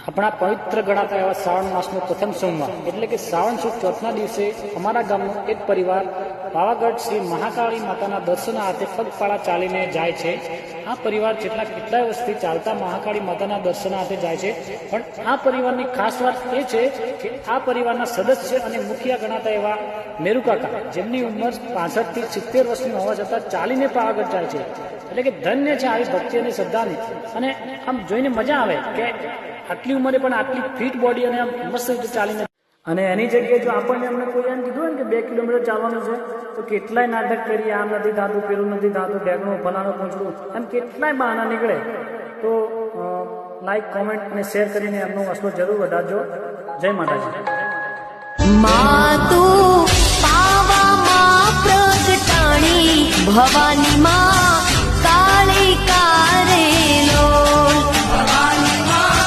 આપણા પવિત્ર ગણાતા એવા શ્રાવણ માસનો પ્રથમ સોમવાર એટલે કે શ્રાવણ સુદ ચોથના દિવસે અમારા ગામનો એક પરિવાર પાવાગઢ શ્રી મહાકાળી માતાના દર્શનાર્થે પગપાળા ચાલીને જાય છે. આ પરિવાર કેટલાય વર્ષથી ચાલતા મહાકાળી માતાના દર્શનાર્થે જાય છે. પણ આ પરિવારની ખાસ વાત એ છે કે આ પરિવારના સદસ્ય અને મુખિયા ગણાતા એવા મેરુકાકા, જેમની ઉંમર 65 થી 70 વર્ષની હોવા છતાં ચાલીને પાવાગઢ જાય છે. એટલે કે ધન્ય છે આવી ભક્તિ અને શ્રદ્ધાની. અને આમ જોઈને મજા આવે કે આટલી ઉંમરે પણ આટલી ફિટ બોડી અને આમ મસ્ત રીતે ચાલીને. અને એની જગ્યાએ જો આપણને અમને કોઈ એમ કીધું ને કે 2 કિલોમીટર ચાલવાનું છે તો કેટલાય નાટક કરીએ, આમ નથી થતું, પેલું નથી થતું, ડેગણું ફલાણું પૂછડું, એમ કેટલાય બહાના નીકળે. તો લાઈક, કોમેન્ટ અને શેર કરીને એમનો હસલો જરૂર વધારજો. જય માતાજી. માતું પાવામાં પ્રગટાણી ભવાની માં